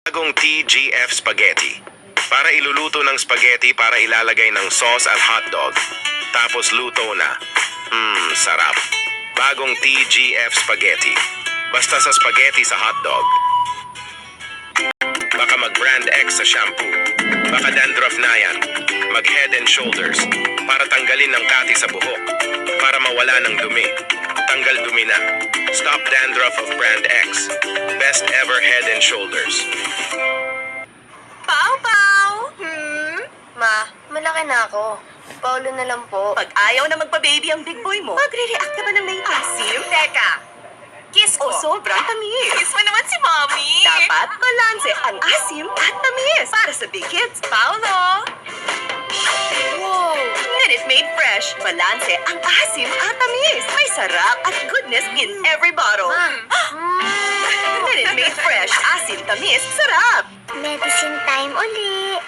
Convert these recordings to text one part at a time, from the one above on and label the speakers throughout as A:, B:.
A: Bagong TGF Spaghetti. Para iluluto ng spaghetti para ilalagay ng sauce at hotdog. Tapos luto na. Sarap. Bagong TGF Spaghetti. Basta sa spaghetti sa hotdog. Baka mag-brand X sa shampoo. Baka dandruff na yan. Mag-head and shoulders. Para tanggalin ng kati sa buhok. Para mawala ng dumi. Tanggal dumi na. Stop dandruff of brand X. Best ever head and shoulders.
B: Pau, Pau!
C: Ma, malaki na ako. Paulo na lang po.
B: Pag ayaw na magpa-baby ang big boy mo, magre-react ka ba ng may asim?
C: Teka, kiss
B: O
C: ko.
B: sobrang tamis.
C: Kiss mo naman si Mommy.
B: Dapat balanse ang asim at tamis. Para sa big kids, Paolo!
C: Wow.
B: Minute Maid Fresh, balanse ang asim at tamis. May sarap at goodness in every bottle. Minute Maid Fresh, asim, tamis, sarap.
D: Medicine time uli.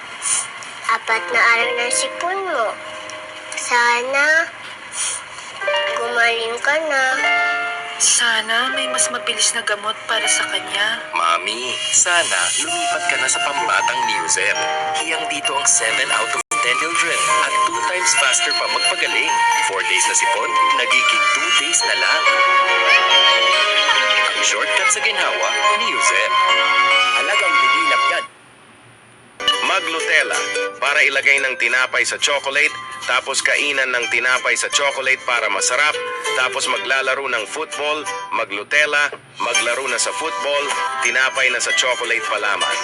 D: 4 na araw ng sipon mo. Sana gumaling ka na.
E: Sana may mas mabilis na gamot para sa kanya.
F: Mami, sana lumipat ka na sa pambatang Neozep. Hiyang dito ang 7 out of 10 children at 2 times faster pa magpagaling. 4 days na sipon, nagiging 2 days na lang. Ang shortcut sa ginhawa, Neozep. Halagang lililap yan.
A: Maglutella para ilagay ng tinapay sa chocolate, tapos kainan ng tinapay sa chocolate para masarap, tapos maglalaro ng football, maglutella, maglaro na sa football, tinapay na sa chocolate palaman.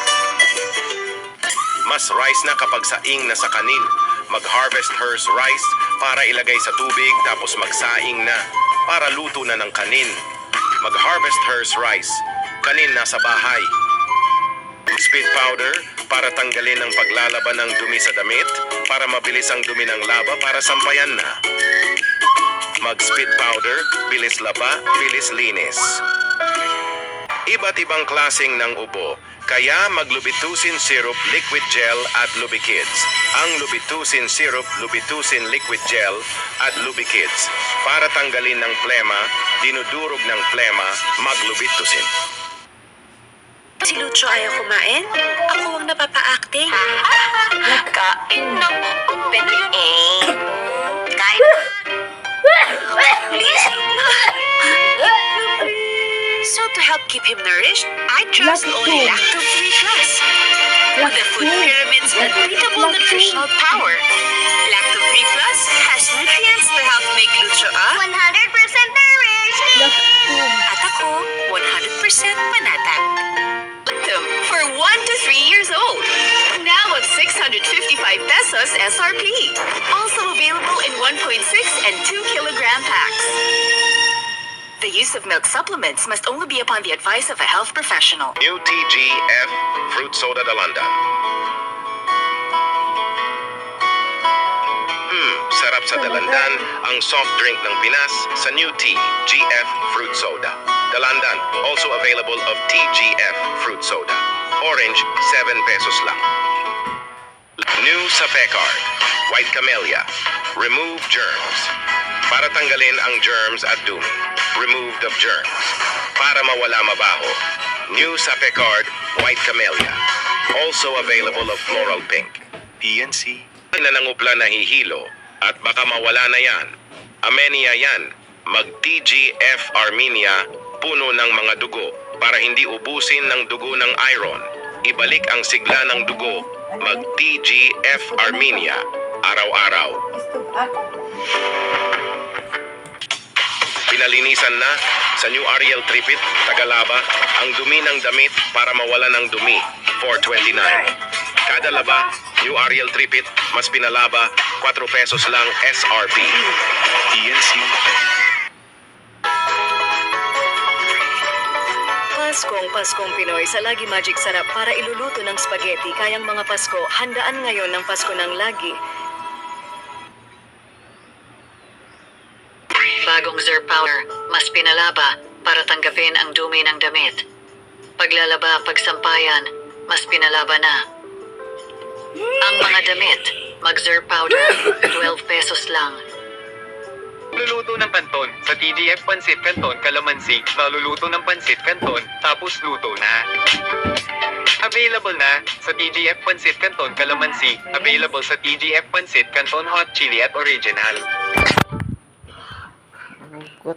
A: Mas rice na kapag saing na sa kanin. Mag-harvest hers rice para ilagay sa tubig, tapos magsaing na para luto na ng kanin. Mag-harvest hers rice, kanin nasa bahay. Speed powder para tanggalin ang paglalaban ng dumi sa damit, para mabilis ang dumi ng laba para sampayan na. Mag-speed powder, bilis laba, bilis linis. Iba't ibang klaseng ng ubo, kaya mag-Lubitusin syrup, liquid gel at Lubikids. Ang Lubitusin syrup, Lubitusin liquid gel at Lubikids. Para tanggalin ng plema, dinudurog ng plema, mag-Lubitusin.
E: Si Lucho ayaw kumain? Ako ang napapa-acting.
B: Kain na mo. Open na yun.
C: Kain na.
B: Please.
E: So to help keep him nourished, I trust only Lacto-Free Plus. With the food pyramid's unbeatable nutritional power. Lacto-Free Plus has nutrients to help make Lucho a
D: 100% nourished!
E: at ako 100% panatag.
B: For 1 to 3 years old. Now at 655 pesos SRP. Also available in 1.6 and 2 kilogram packs. The use of milk supplements must only be upon the advice of a health professional.
A: New TGF Fruit Soda Dalandan. Sarap sa Dalandan ang soft drink ng Pinas sa New TGF Fruit Soda. Dalandan, also available of TGF Fruit Soda. Orange, 7 pesos lang. New sa Pecard, White Camellia. Remove germs. Para tanggalin ang germs at dumi. Removed of germs. Para mawala mabaho. New sa Pecard, White Camellia. Also available of Floral Pink.
F: PNC.
A: Na nangupla na hihilo at baka mawala na yan. Amenia yan. Mag-TGF Armenia, puno ng mga dugo para hindi ubusin ng dugo ng iron. Ibalik ang sigla ng dugo. Mag-TGF Armenia, araw-araw. Pinalinisan na sa New Ariel Tripit, Tagalaba, ang dumi ng damit para mawala ng dumi, 429. Kada laba, New Ariel Tripit, mas pinalaba, 4 pesos lang SRP.
F: PNC.
G: Paskong Pinoy sa Lagi Magic Sarap para iluluto ng spaghetti. Kayang mga Pasko, handaan ngayon ng Pasko ng Lagi.
H: Bagong Zerp Powder, mas pinalaba para tanggapin ang dumi ng damit. Paglalaba, pagsampayan, mas pinalaba na. Ang mga damit, mag-Zerp Powder, 12 pesos lang.
I: Luluto ng kanton. Sa TGF Pansit Canton, Calamansi, naluluto ng Pansit Canton, tapos luto na. Available na sa TGF Pancit Canton Calamansi. Available sa TGF Pancit Canton Hot Chili at Original.
J: Hugot.